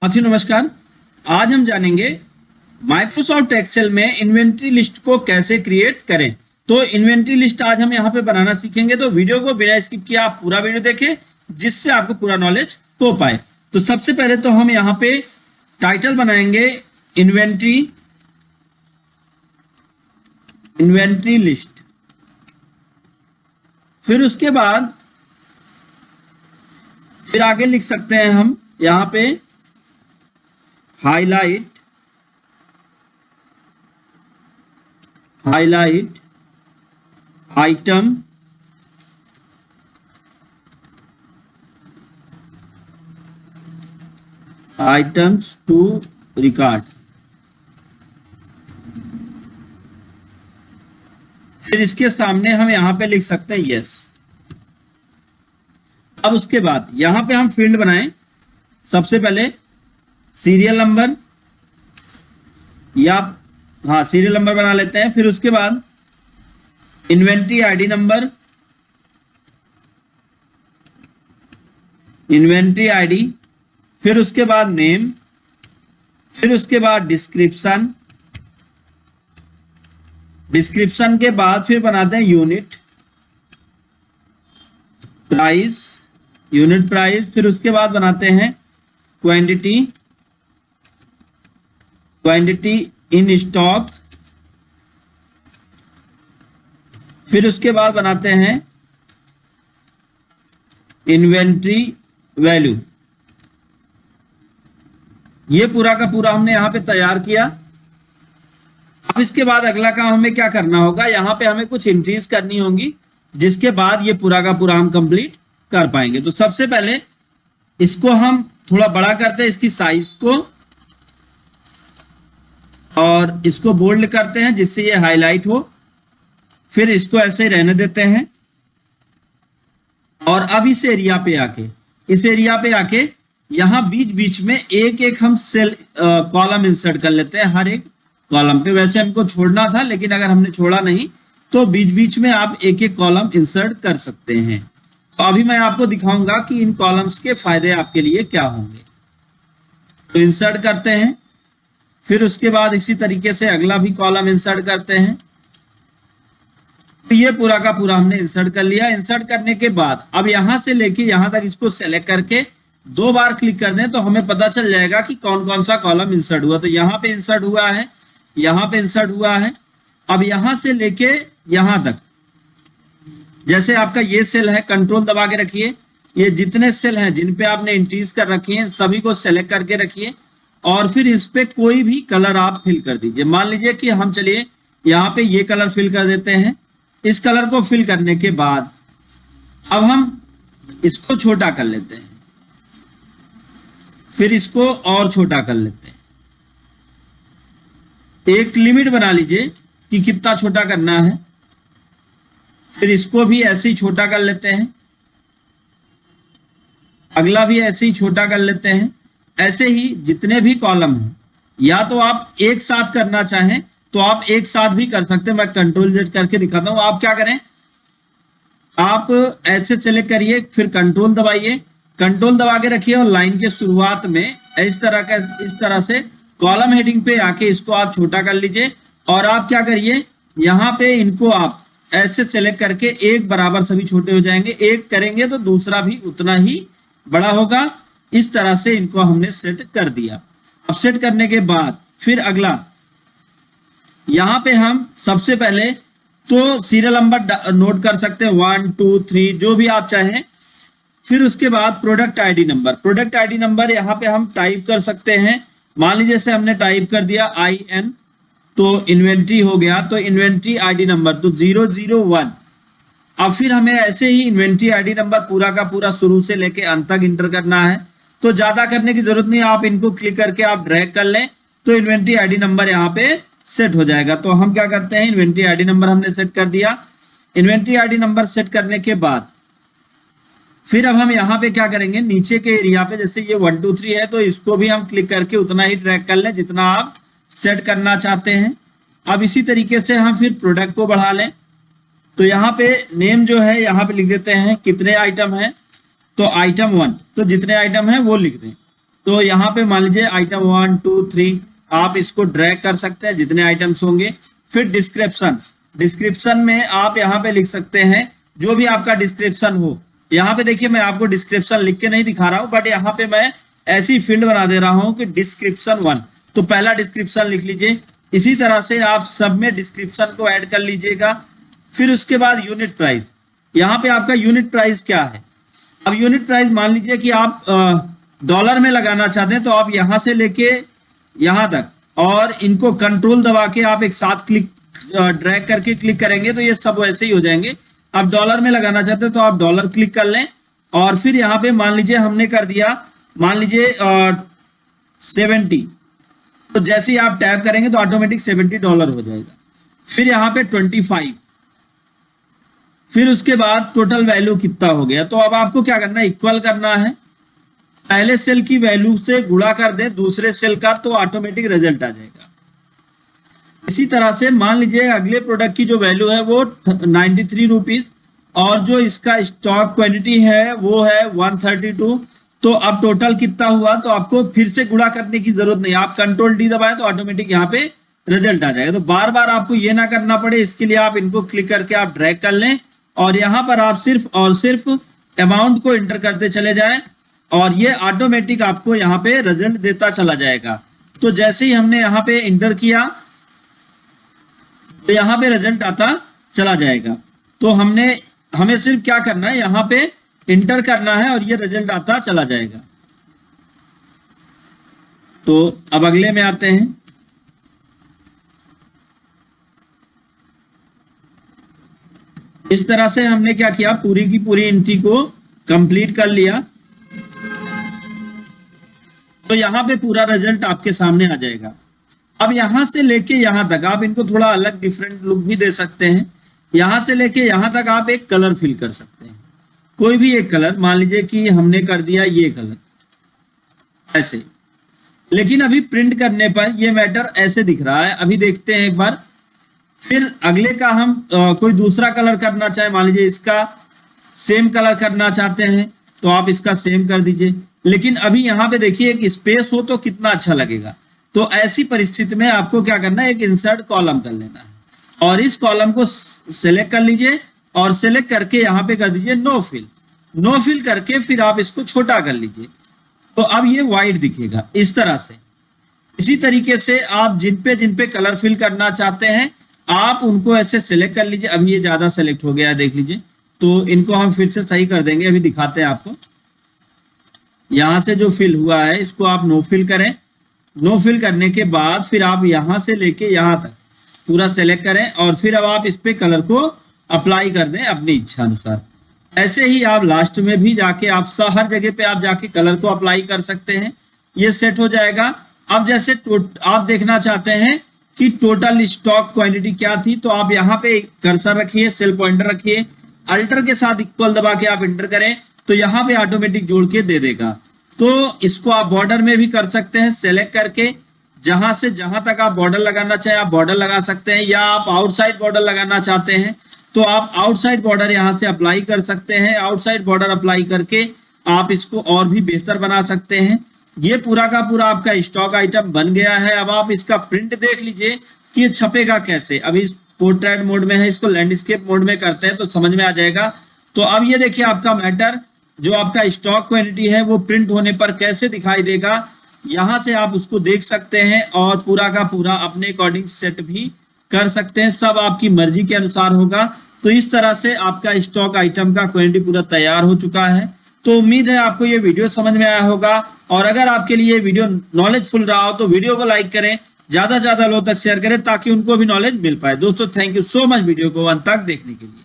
साथियों नमस्कार। आज हम जानेंगे माइक्रोसॉफ्ट एक्सेल में इन्वेंट्री लिस्ट को कैसे क्रिएट करें। तो इन्वेंट्री लिस्ट आज हम यहाँ पे बनाना सीखेंगे, तो वीडियो को बिना स्किप किए आप पूरा वीडियो देखें जिससे आपको पूरा नॉलेज हो पाए। तो सबसे पहले तो हम यहाँ पे टाइटल बनाएंगे इन्वेंट्री लिस्ट। फिर उसके बाद फिर आगे लिख सकते हैं हम यहाँ पे हाईलाइट आइटम्स टू रिकॉर्ड। फिर इसके सामने हम यहां पे लिख सकते हैं यस। अब उसके बाद यहां पे हम फील्ड बनाएं। सबसे पहले सीरियल नंबर सीरियल नंबर बना लेते हैं। फिर उसके बाद इन्वेंट्री आईडी नंबर, फिर उसके बाद नेम, फिर उसके बाद डिस्क्रिप्शन के बाद फिर बनाते हैं यूनिट प्राइस, फिर उसके बाद बनाते हैं क्वांटिटी इन स्टॉक, फिर उसके बाद बनाते हैं इन्वेंट्री वैल्यू। ये पूरा का पूरा हमने यहां पे तैयार किया। अब इसके बाद अगला काम हमें क्या करना होगा, यहां पे हमें कुछ एंट्रीज करनी होंगी जिसके बाद ये पूरा का पूरा हम कंप्लीट कर पाएंगे। तो सबसे पहले इसको हम थोड़ा बड़ा करते हैं, इसकी साइज को, और इसको बोल्ड करते हैं जिससे ये हाईलाइट हो। फिर इसको ऐसे रहने देते हैं। और अब इस एरिया पे आके यहां बीच बीच में एक एक हम सेल कॉलम इंसर्ट कर लेते हैं। हर एक कॉलम पे वैसे हमको छोड़ना था, लेकिन अगर हमने छोड़ा नहीं तो बीच बीच में आप एक एक कॉलम इंसर्ट कर सकते हैं। तो अभी मैं आपको दिखाऊंगा कि इन कॉलम्स के फायदे आपके लिए क्या होंगे। तो इंसर्ट करते हैं। फिर उसके बाद इसी तरीके से अगला भी कॉलम इंसर्ट करते हैं। तो ये पूरा का पूरा हमने इंसर्ट कर लिया। इंसर्ट करने के बाद अब यहां से लेके यहां तक इसको सेलेक्ट करके 2 बार क्लिक कर दें तो हमें पता चल जाएगा कि कौन कौन सा कॉलम इंसर्ट हुआ। तो यहाँ पे इंसर्ट हुआ है, यहाँ पे इंसर्ट हुआ है। अब यहां से लेके यहां तक, जैसे आपका ये सेल है, कंट्रोल दबा के रखिए। ये जितने सेल हैं जिन पे आपने एंट्रीज कर रखी हैं सभी को सेलेक्ट करके रखिए, और फिर इस पे कोई भी कलर आप फिल कर दीजिए। मान लीजिए कि हम चलिए यहाँ पे ये कलर फिल कर देते हैं। इस कलर को फिल करने के बाद अब हम इसको छोटा कर लेते हैं, फिर इसको और छोटा कर लेते हैं। एक लिमिट बना लीजिए कि कितना छोटा करना है। फिर इसको भी ऐसे ही छोटा कर लेते हैं, अगला भी ऐसे ही छोटा कर लेते हैं। ऐसे ही जितने भी कॉलम हैं, या तो आप एक साथ करना चाहें तो आप एक साथ भी कर सकते हैं। मैं कंट्रोल जेड करके दिखाता हूं। आप क्या करें, आप ऐसे सेलेक्ट करिए, फिर कंट्रोल दबाइए, कंट्रोल दबा के रखिए, और लाइन के शुरुआत में इस तरह से कॉलम हेडिंग पे आके इसको आप छोटा कर लीजिए। और आप क्या करिए, यहाँ पे इनको आप ऐसे सेलेक्ट करके एक बराबर सभी छोटे हो जाएंगे। एक करेंगे तो दूसरा भी उतना ही बड़ा होगा। इस तरह से इनको हमने सेट कर दिया। अब सेट करने के बाद फिर अगला यहां पे हम सबसे पहले तो सीरियल नंबर नोट कर सकते हैं, 1 2 3 जो भी आप चाहें। फिर उसके बाद प्रोडक्ट आईडी नंबर यहाँ पे हम टाइप कर सकते हैं। मान लीजिए से हमने टाइप कर दिया IN, तो इन्वेंट्री हो गया। तो इन्वेंट्री आईडी नंबर तो 001। अब फिर हमें ऐसे ही इन्वेंट्री आईडी नंबर पूरा का पूरा शुरू से लेके अंत तक इंटर करना है। तो ज्यादा करने की जरूरत नहीं, आप इनको क्लिक करके आप ड्रैग कर लें तो इन्वेंट्री आईडी नंबर यहाँ पे सेट हो जाएगा। तो हम क्या करते हैं, इन्वेंट्री आईडी नंबर हमने सेट कर दिया। इन्वेंट्री आईडी नंबर सेट करने के बाद फिर अब हम यहाँ पे क्या करेंगे, नीचे के एरिया पे जैसे ये 1 2 3 है तो इसको भी हम क्लिक करके उतना ही ड्रैग कर लें जितना आप सेट करना चाहते हैं। अब इसी तरीके से हम फिर प्रोडक्ट को बढ़ा लें। तो यहाँ पे नेम जो है यहाँ पे लिख देते हैं कितने आइटम है, तो आइटम 1, तो जितने आइटम है वो लिख दें। तो यहाँ पे मान लीजिए आइटम 1 2 3 आप इसको ड्रैग कर सकते हैं जितने आइटम्स होंगे। फिर डिस्क्रिप्शन में आप यहाँ पे लिख सकते हैं जो भी आपका डिस्क्रिप्शन हो। यहाँ पे देखिए मैं आपको डिस्क्रिप्शन लिख के नहीं दिखा रहा हूँ, बट यहाँ पे मैं ऐसी फील्ड बना दे रहा हूँ कि डिस्क्रिप्शन 1, तो पहला डिस्क्रिप्शन लिख लीजिए। इसी तरह से आप सब में डिस्क्रिप्शन को ऐड कर लीजिएगा। फिर उसके बाद यूनिट प्राइस, यहाँ पे आपका यूनिट प्राइस क्या है। अब यूनिट प्राइस मान लीजिए कि आप डॉलर में लगाना चाहते हैं, तो आप यहाँ से लेके यहाँ तक और इनको कंट्रोल दबा के आप एक साथ क्लिक ड्रैग करके क्लिक करेंगे तो ये सब वैसे ही हो जाएंगे। आप डॉलर में लगाना चाहते हैं तो आप डॉलर क्लिक कर लें और फिर यहाँ पे मान लीजिए हमने कर दिया, मान लीजिए 70, तो जैसे ही आप टैप करेंगे तो ऑटोमेटिक $70 हो जाएगा। फिर यहाँ पे 25, फिर उसके बाद टोटल वैल्यू कितना हो गया। तो अब आपको क्या करना है, इक्वल करना है, पहले सेल की वैल्यू से गुणा कर दे दूसरे सेल का, तो ऑटोमेटिक रिजल्ट आ जाएगा। इसी तरह से मान लीजिए अगले प्रोडक्ट की जो वैल्यू है वो 93 रुपीज और जो इसका स्टॉक क्वांटिटी है वो है 132, तो अब टोटल कितना हुआ। तो आपको फिर से गुणा करने की जरूरत नहीं, आप कंट्रोल डी दबाए तो ऑटोमेटिक यहाँ पे रिजल्ट आ जाएगा। तो बार बार आपको ये ना करना पड़े, इसके लिए आप इनको क्लिक करके आप ड्रैग कर लें और यहाँ पर आप सिर्फ और सिर्फ अमाउंट को एंटर करते चले जाएं और ये ऑटोमेटिक आपको यहाँ पे रिजल्ट देता चला जाएगा। तो जैसे ही हमने यहाँ पे एंटर किया तो यहाँ पे रिजल्ट आता चला जाएगा। तो हमें सिर्फ क्या करना है, यहाँ पे एंटर करना है और ये रिजल्ट आता चला जाएगा। तो अब अगले में आते हैं। इस तरह से हमने क्या किया, पूरी की पूरी एंट्री को कंप्लीट कर लिया। तो यहाँ पे पूरा रिजल्ट आपके सामने आ जाएगा। अब यहां से लेके यहां तक आप इनको थोड़ा अलग डिफरेंट लुक भी दे सकते हैं। यहां से लेके यहां तक आप एक कलर फिल कर सकते हैं, कोई भी एक कलर। मान लीजिए कि हमने कर दिया ये कलर ऐसे, लेकिन अभी प्रिंट करने पर ये मैटर ऐसे दिख रहा है। अभी देखते हैं एक बार। फिर अगले का हम कोई दूसरा कलर करना चाहे, मान लीजिए इसका सेम कलर करना चाहते हैं तो आप इसका सेम कर दीजिए। लेकिन अभी यहाँ पे देखिए एक स्पेस हो तो कितना अच्छा लगेगा। तो ऐसी परिस्थिति में आपको क्या करना है, एक इंसर्ट कॉलम कर लेना है और इस कॉलम को सिलेक्ट कर लीजिए और सिलेक्ट करके यहाँ पे कर दीजिए नो फिल। नो फिल करके फिर आप इसको छोटा कर लीजिए, तो अब ये वाइट दिखेगा इस तरह से। इसी तरीके से आप जिन पे कलर फिल करना चाहते हैं आप उनको ऐसे सिलेक्ट कर लीजिए। अभी ये ज्यादा सिलेक्ट हो गया है, देख लीजिए। तो इनको हम फिर से सही कर देंगे, अभी दिखाते हैं आपको। यहां से जो फिल हुआ है इसको आप नो फिल करें। नो फिल करने के बाद फिर आप यहां से लेके यहां तक पूरा सेलेक्ट करें और फिर अब आप इस पे कलर को अप्लाई कर दें अपनी इच्छा अनुसार। ऐसे ही आप लास्ट में भी जाके आप हर जगह पे आप जाके कलर को अप्लाई कर सकते हैं, ये सेट हो जाएगा। अब जैसे आप देखना चाहते हैं कि टोटल स्टॉक क्वांटिटी क्या थी, तो आप यहाँ पे कर्सर रखिए, सेल पॉइंटर रखिए, अल्टर के साथ इक्वल दबा के आप एंटर करें तो यहाँ पे ऑटोमेटिक जोड़ के दे देगा। तो इसको आप बॉर्डर में भी कर सकते हैं, सेलेक्ट करके जहां से जहां तक आप बॉर्डर लगाना चाहे आप बॉर्डर लगा सकते हैं, या आप आउटसाइड बॉर्डर लगाना चाहते हैं तो आप आउटसाइड बॉर्डर यहां से अप्लाई कर सकते हैं। आउटसाइड बॉर्डर अप्लाई करके आप इसको और भी बेहतर बना सकते हैं। ये पूरा का पूरा आपका स्टॉक आइटम बन गया है। अब आप इसका प्रिंट देख लीजिए कि ये छपेगा कैसे। अभी पोर्ट्रेट मोड में है, इसको लैंडस्केप मोड में करते हैं तो समझ में आ जाएगा। तो अब ये देखिए आपका मैटर जो आपका स्टॉक क्वांटिटी है वो प्रिंट होने पर कैसे दिखाई देगा, यहां से आप उसको देख सकते हैं और पूरा का पूरा अपने अकॉर्डिंग सेट भी कर सकते हैं। सब आपकी मर्जी के अनुसार होगा। तो इस तरह से आपका स्टॉक आइटम का क्वांटिटी पूरा तैयार हो चुका है। तो उम्मीद है आपको ये वीडियो समझ में आया होगा और अगर आपके लिए वीडियो नॉलेजफुल रहा हो तो वीडियो को लाइक करें, ज्यादा से ज्यादा लोगों तक शेयर करें ताकि उनको भी नॉलेज मिल पाए। दोस्तों thank you so much video को अंत तक देखने के लिए।